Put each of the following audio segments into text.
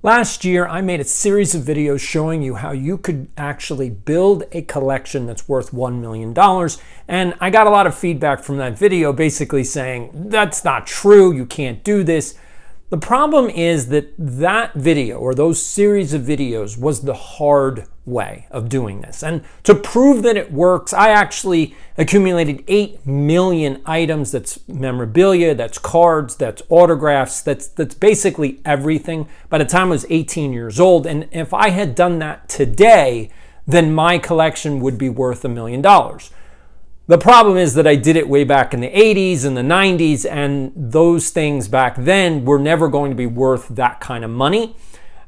Last year, I made a series of videos showing you how you could actually build a collection that's worth $1 million. And I got a lot of feedback from that video basically saying, that's not true, you can't do this. The problem is that that video or those series of videos was the hard way of doing this. And to prove that it works, I actually accumulated 8 million items. That's memorabilia, that's cards, that's autographs, that's basically everything. By the time I was 18 years old, and if I had done that today, then my collection would be worth $1 million. The problem is that I did it way back in the 80s and the 90s, and those things back then were never going to be worth that kind of money.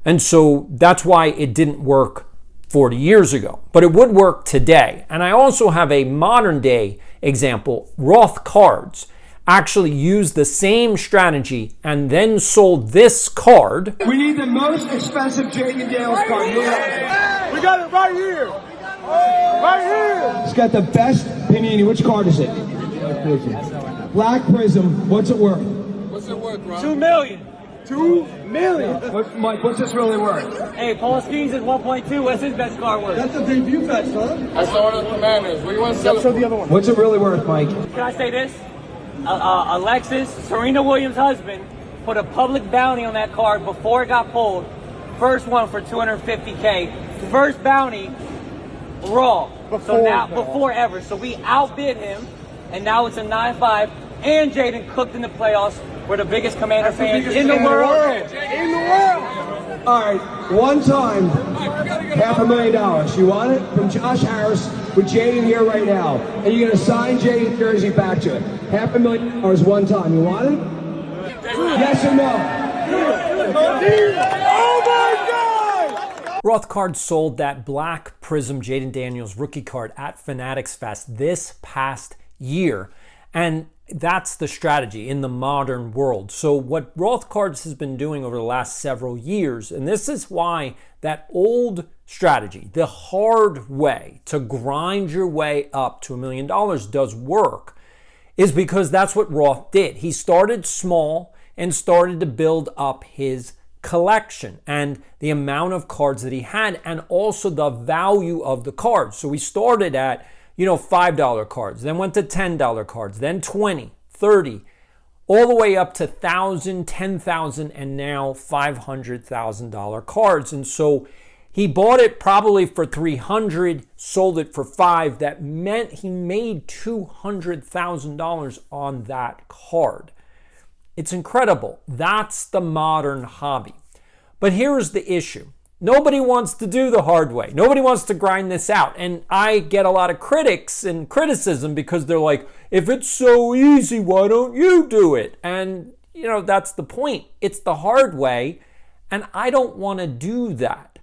And so that's why it didn't work 40 years ago, but it would work today. And I also have a modern day example. Roth Cards actually used the same strategy and then sold this card. We need the most expensive Jaden Daniels card. We got it right here. Right here. It's got the best Panini. Which card is it? Black Prism. What's it worth? What's it worth, bro? $2 million. $2 million. Mike, what's this really worth? Hey, Paul Skenes is 1.2. What's his best card worth? That's the debut fetch, son. That's the one of the Commanders. What do you want to sell? Show the other one. What's it really worth, Mike? Can I say this? Alexis, Serena Williams' husband, put a public bounty on that card before it got pulled. First one for $250K. First bounty, raw. Before ever. So we outbid him, and now it's a 9-5. And Jaden cooked in the playoffs. We're the biggest Commander fans in the world. In the world. All right, one time, $500,000. You want it? From Josh Harris with Jaden here right now. And you're going to sign Jaden's jersey back to it. $500,000 one time. You want it? Yes or no? Oh my God! Roth Cards sold that Black Prism Jaden Daniels rookie card at Fanatics Fest this past year. And that's the strategy in the modern world. So what Roth Cards has been doing over the last several years, and this is why that old strategy, the hard way to grind your way up to $1 million does work, is because that's what Roth did. He started small and started to build up his collection and the amount of cards that he had and also the value of the cards. So we started at $5 cards, then went to $10 cards, then 20, 30, all the way up to 1,000, 10,000, and now $500,000 cards. And so he bought it probably for 300, sold it for 5. That meant he made $200,000 on that card. It's incredible. That's the modern hobby. But here's the issue. Nobody wants to do the hard way. Nobody wants to grind this out. And I get a lot of critics and criticism because they're like, if it's so easy, why don't you do it? And, that's the point. It's the hard way, and I don't want to do that.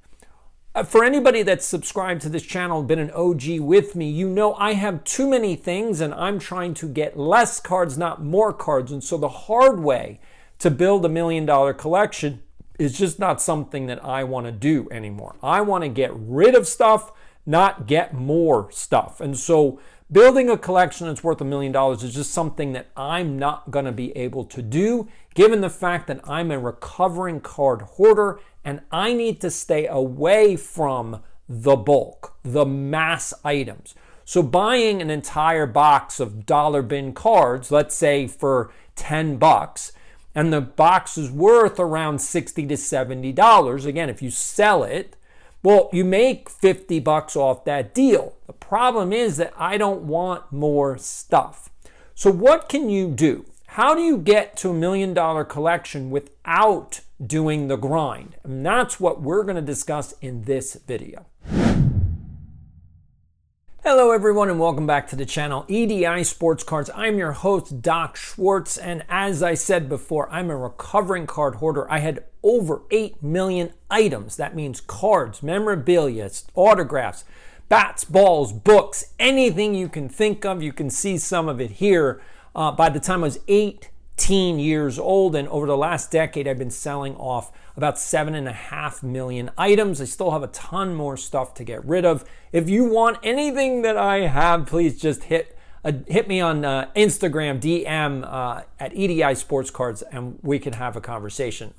For anybody that's subscribed to this channel, been an OG with me, I have too many things, and I'm trying to get less cards, not more cards. And so the hard way to build $1 million collection is just not something that I want to do anymore. I want to get rid of stuff, not get more stuff. And so building a collection that's worth $1 million is just something that I'm not going to be able to do, given the fact that I'm a recovering card hoarder and I need to stay away from the bulk, the mass items. So buying an entire box of dollar bin cards, let's say for $10, and the box is worth around $60 to $70. Again, if you sell it, well, you make $50 off that deal. The problem is that I don't want more stuff. So what can you do? How do you get to $1 million collection without doing the grind? And that's what we're going to discuss in this video. Hello everyone and welcome back to the channel, EDI Sports Cards. I'm your host, Doc Schwartz, and as I said before, I'm a recovering card hoarder. I had over 8 million items. That means cards, memorabilia, autographs, bats, balls, books, anything you can think of. You can see some of it here. By the time I was 18 years old, and over the last decade, I've been selling off about 7.5 million items. I still have a ton more stuff to get rid of. If you want anything that I have, please just hit me on Instagram, DM at EDI Sports Cards, and we can have a conversation.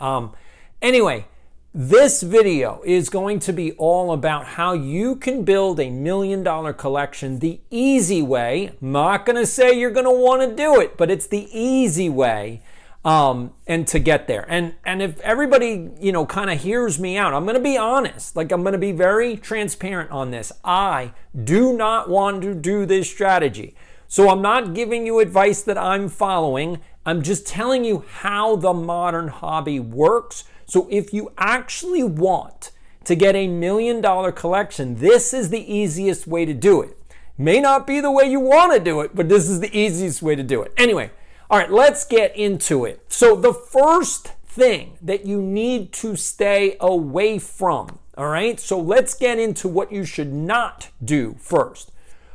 Anyway, This video is going to be all about how you can build $1 million collection the easy way. I'm not going to say you're going to want to do it, but it's the easy way and to get there. And if everybody, kind of hears me out, I'm going to be honest. I'm going to be very transparent on this. I do not want to do this strategy. So I'm not giving you advice that I'm following. I'm just telling you how the modern hobby works. So if you actually want to get $1 million collection, this is the easiest way to do it. May not be the way you want to do it, but this is the easiest way to do it. Anyway, all right, let's get into it. So the first thing that you need to stay away from, all right? So let's get into what you should not do first.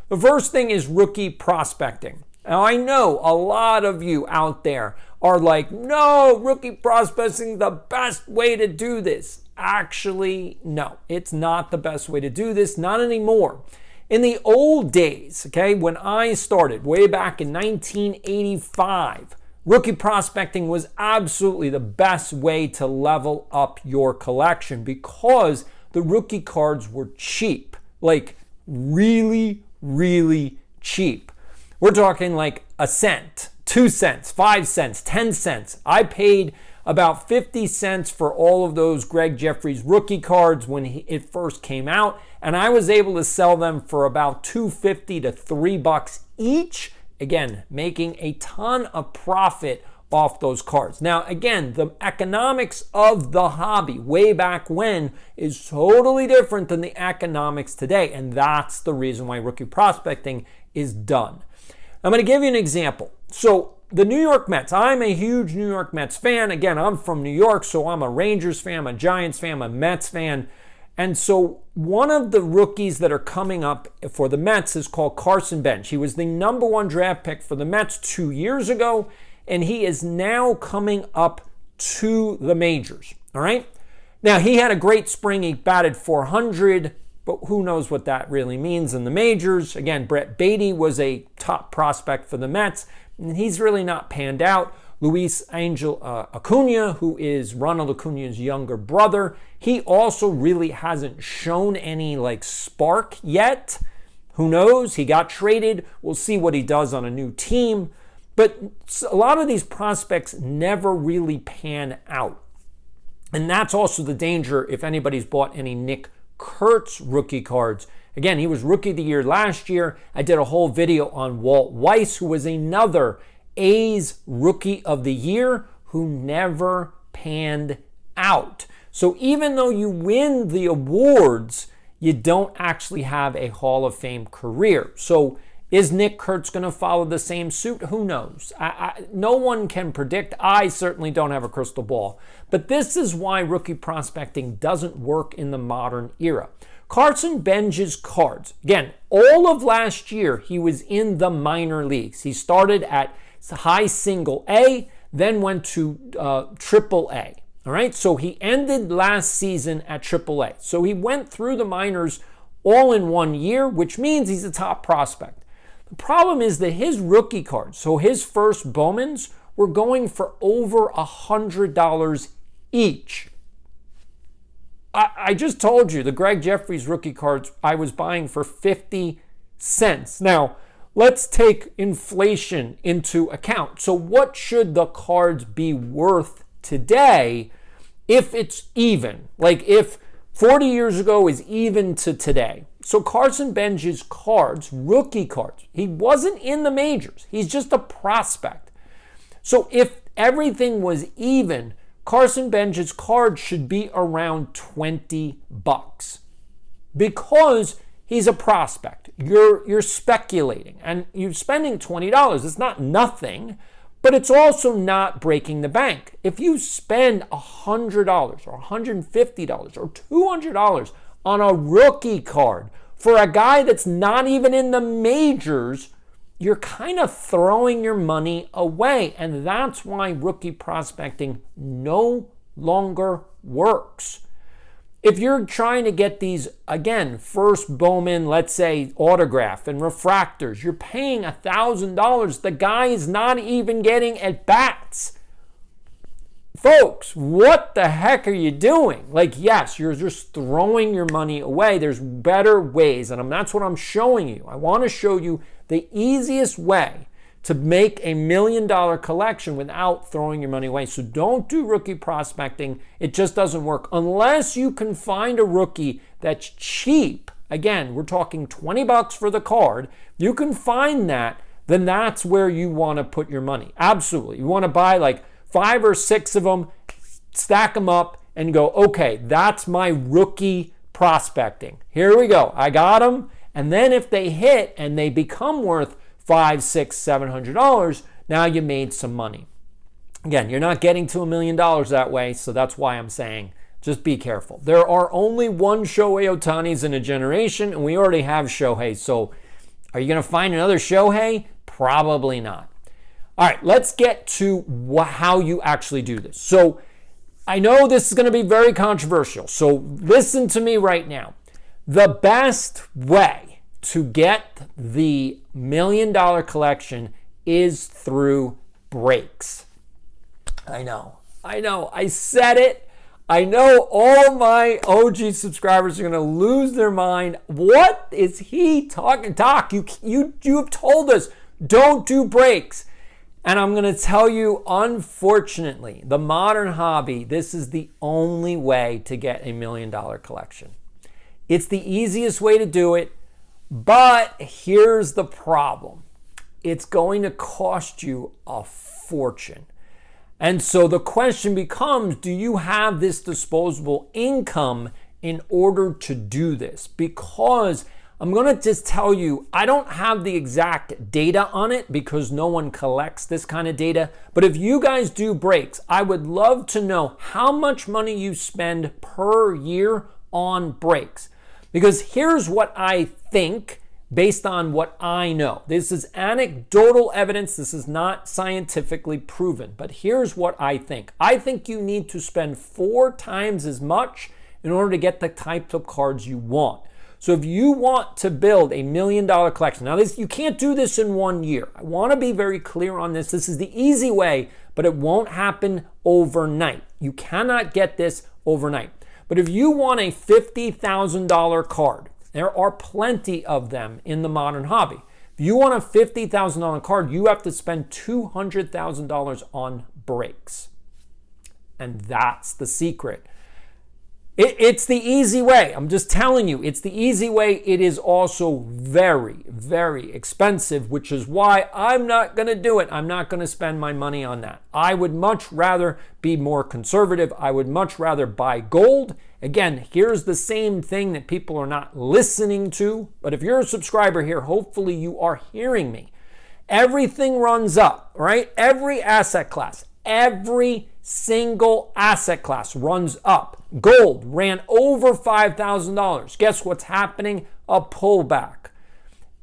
The first thing is rookie prospecting. Now, I know a lot of you out there are like, no, rookie prospecting the best way to do this. Actually, no, it's not the best way to do this, not anymore. In the old days, okay, when I started way back in 1985, rookie prospecting was absolutely the best way to level up your collection because the rookie cards were cheap, like really, really cheap. We're talking like a cent, 2 cents, 5 cents, 10 cents. I paid about 50 cents for all of those Greg Jeffries rookie cards when it first came out, and I was able to sell them for about $2.50 to $3 each, again, making a ton of profit off those cards. Now, again, the economics of the hobby way back when is totally different than the economics today, and that's the reason why rookie prospecting is done. I'm going to give you an example. So the New York Mets, I'm a huge New York Mets fan. Again, I'm from New York, so I'm a Rangers fan, I'm a Giants fan, I'm a Mets fan. And so one of the rookies that are coming up for the Mets is called Carson Bench. He was the number 1 draft pick for the Mets 2 years ago, and he is now coming up to the majors, all right? Now, he had a great spring. He batted .400, but who knows what that really means in the majors. Again, Brett Beatty was a top prospect for the Mets, and he's really not panned out. Luis Angel Acuna, who is Ronald Acuna's younger brother, he also really hasn't shown any spark yet. Who knows? He got traded. We'll see what he does on a new team. But a lot of these prospects never really pan out. And that's also the danger if anybody's bought any Nick Kurtz rookie cards. Again, he was Rookie of the Year last year. I did a whole video on Walt Weiss, who was another A's Rookie of the Year who never panned out. So even though you win the awards, you don't actually have a Hall of Fame career. So is Nick Kurtz going to follow the same suit? Who knows? No one can predict. I certainly don't have a crystal ball. But this is why rookie prospecting doesn't work in the modern era. Carson Bench's cards. Again, all of last year, he was in the minor leagues. He started at high single A, then went to triple A. All right, so he ended last season at triple A. So he went through the minors all in 1 year, which means he's a top prospect. The problem is that his rookie cards, so his first Bowmans, were going for over $100 each. I just told you the Greg Jeffries rookie cards I was buying for 50 cents. Now, let's take inflation into account. So what should the cards be worth today if it's even? Like if 40 years ago is even to today. So Carson Bench's cards, rookie cards, he wasn't in the majors. He's just a prospect. So if everything was even, Carson Bench's card should be around $20 because he's a prospect. You're speculating and you're spending $20. It's not nothing, but it's also not breaking the bank. If you spend $100 or $150 or $200 on a rookie card for a guy that's not even in the majors, you're kind of throwing your money away. And that's why rookie prospecting no longer works. If you're trying to get these, again, first Bowman, let's say autograph and refractors, you're paying $1,000. The guy is not even getting at bats. folks, what the heck are you doing? Like, yes, you're just throwing your money away. There's better ways, and that's what I'm showing you. I want to show you the easiest way to make $1 million collection without throwing your money away. So don't do rookie prospecting. It just doesn't work unless you can find a rookie that's cheap. Again, we're talking $20 for the card. You can find that, then that's where you want to put your money. Absolutely. You want to buy like 5 or 6 of them, stack them up, and go, okay, that's my rookie prospecting. Here we go. I got them. And then if they hit and they become worth $500, $600, $700, now you made some money. Again, you're not getting to $1 million that way, so that's why I'm saying just be careful. There are only one Shohei Ohtanis in a generation, and we already have Shohei. So are you going to find another Shohei? Probably not. All right, let's get to how you actually do this. So I know this is going to be very controversial, so listen to me right now. The best way to get the $1 million collection is through breaks. I know, I said it. I know all my OG subscribers are going to lose their mind. What is he talking? Doc, you have told us don't do breaks. And I'm going to tell you, unfortunately, the modern hobby, this is the only way to get $1 million collection. It's the easiest way to do it, but here's the problem. It's going to cost you a fortune. And so the question becomes, do you have this disposable income in order to do this? Because I'm going to just tell you, I don't have the exact data on it because no one collects this kind of data. But if you guys do breaks, I would love to know how much money you spend per year on breaks. Because here's what I think based on what I know. This is anecdotal evidence. This is not scientifically proven. But here's what I think. I think you need to spend 4 times as much in order to get the types of cards you want. So if you want to build $1 million collection, now you can't do this in 1 year. I want to be very clear on this. This is the easy way, but it won't happen overnight. You cannot get this overnight. But if you want a $50,000 card, there are plenty of them in the modern hobby. If you want a $50,000 card, you have to spend $200,000 on breaks. And that's the secret. It's the easy way. I'm just telling you, it's the easy way. It is also very, very expensive, which is why I'm not going to do it. I'm not going to spend my money on that. I would much rather be more conservative. I would much rather buy gold. Again, here's the same thing that people are not listening to. But if you're a subscriber here, hopefully you are hearing me. Everything runs up, right? Every asset class, every single asset class runs up. Gold ran over $5,000. Guess what's happening? A pullback.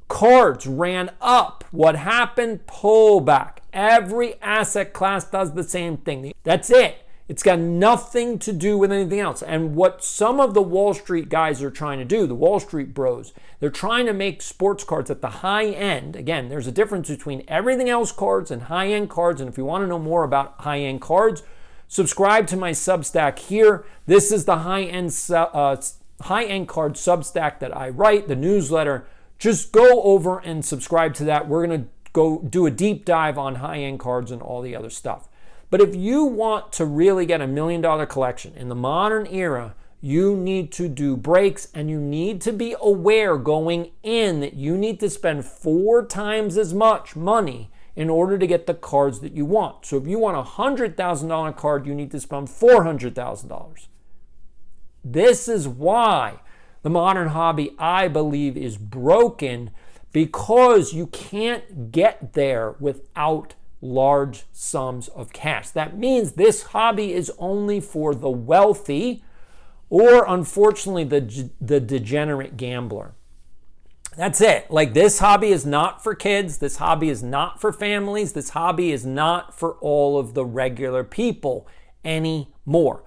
Cards ran up. What happened? Pullback. Every asset class does the same thing. That's it. It's got nothing to do with anything else. And what some of the Wall Street guys are trying to do, the Wall Street bros, they're trying to make sports cards at the high end. Again, there's a difference between everything else cards and high-end cards. And if you want to know more about high-end cards, subscribe to my Substack here. This is the high-end card Substack that I write, the newsletter. Just go over and subscribe to that. We're going to go do a deep dive on high-end cards and all the other stuff. But if you want to really get $1 million collection in the modern era, you need to do breaks, and you need to be aware going in that you need to spend 4 times as much money in order to get the cards that you want. So if you want a $100,000 card, you need to spend $400,000. This is why the modern hobby, I believe, is broken, because you can't get there without large sums of cash. That means this hobby is only for the wealthy, or unfortunately the degenerate gambler. That's it. Like, this hobby is not for kids. This hobby is not for families. This hobby is not for all of the regular people anymore.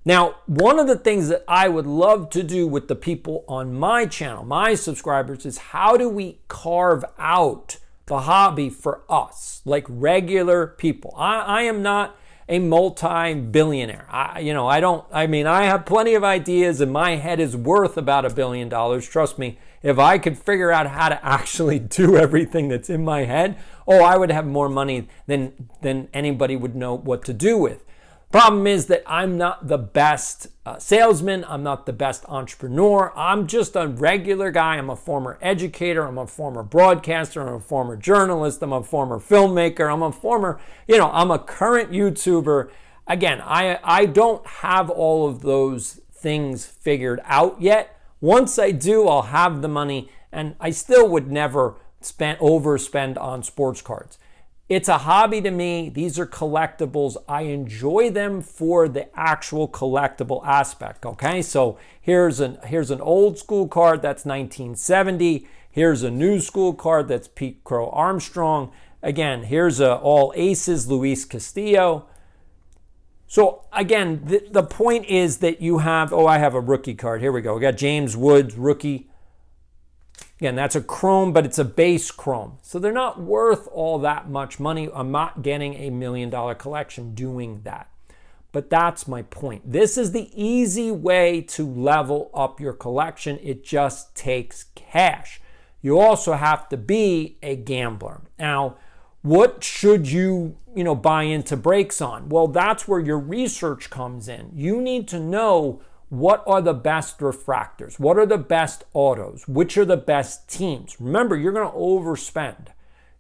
Now, one of the things that I would love to do with the people on my channel, my subscribers, is how do we carve out the hobby for us, like regular people? I am not a multi-billionaire. I have plenty of ideas and my head is worth about $1 billion. Trust me, if I could figure out how to actually do everything that's in my head, I would have more money than anybody would know what to do with. Problem is that I'm not the best salesman. I'm not the best entrepreneur. I'm just a regular guy. I'm a former educator. I'm a former broadcaster. I'm a former journalist. I'm a former filmmaker. I'm a current YouTuber. Again, I don't have all of those things figured out yet. Once I do, I'll have the money, and I still would never overspend on sports cards. It's a hobby to me. These are collectibles. I enjoy them for the actual collectible aspect, okay? So here's an old school card that's 1970. Here's a new school card that's Pete Crow Armstrong. Again, here's a all aces Luis Castillo. So again, the point is that you have, I have a rookie card. Here we go. We got James Woods, rookie. Again, that's a chrome, but it's a base chrome. So they're not worth all that much money. I'm not getting $1 million collection doing that. But that's my point. This is the easy way to level up your collection. It just takes cash. You also have to be a gambler. Now, what should you buy into breaks on? Well, that's where your research comes in. You need to know what are the best refractors? What are the best autos? Which are the best teams? Remember, you're going to overspend.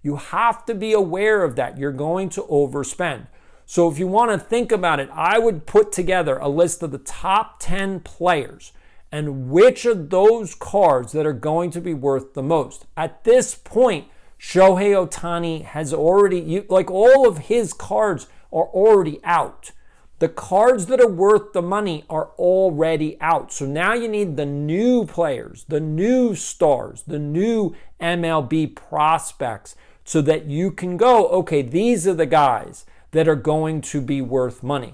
You have to be aware of that. You're going to overspend. So if you want to think about it, I would put together a list of the top 10 players and which of those cards that are going to be worth the most. At this point, Shohei Ohtani has already, all of his cards are already out. The cards that are worth the money are already out. So now you need the new players, the new stars, the new MLB prospects so that you can go, okay, these are the guys that are going to be worth money.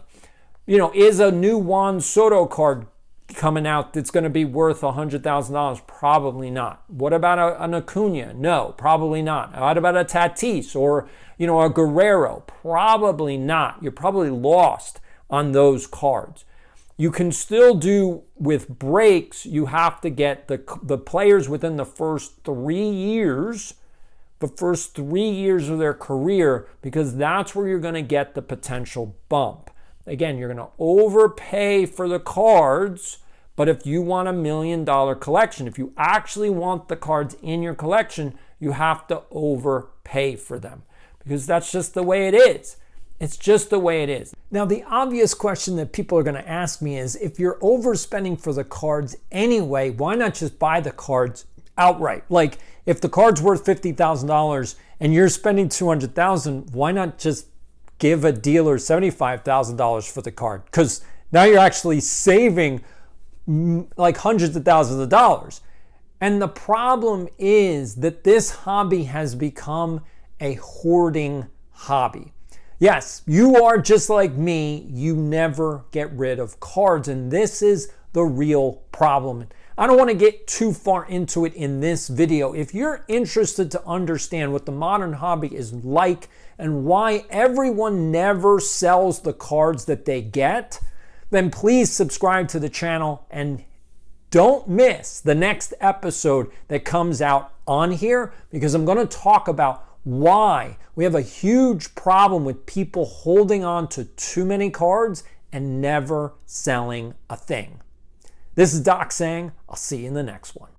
Is a new Juan Soto card coming out that's going to be worth $100,000? Probably not. What about an Acuna? No, probably not. What about a Tatis or, a Guerrero? Probably not. You're probably lost on those cards. You can still do with breaks. You have to get the players within the first 3 years, of their career, because that's where you're going to get the potential bump. Again, you're going to overpay for the cards, but if you want $1 million collection, if you actually want the cards in your collection, you have to overpay for them, because that's just the way it is. It's just the way it is. Now, the obvious question that people are going to ask me is, if you're overspending for the cards anyway, why not just buy the cards outright? Like, if the card's worth $50,000 and you're spending $200,000, why not just give a dealer $75,000 for the card? Because now you're actually saving like hundreds of thousands of dollars. And the problem is that this hobby has become a hoarding hobby. Yes, you are just like me. You never get rid of cards, and this is the real problem. I don't want to get too far into it in this video. If you're interested to understand what the modern hobby is like and why everyone never sells the cards that they get, then please subscribe to the channel and don't miss the next episode that comes out on here, because I'm going to talk about why we have a huge problem with people holding on to too many cards and never selling a thing. This is Doc saying, I'll see you in the next one.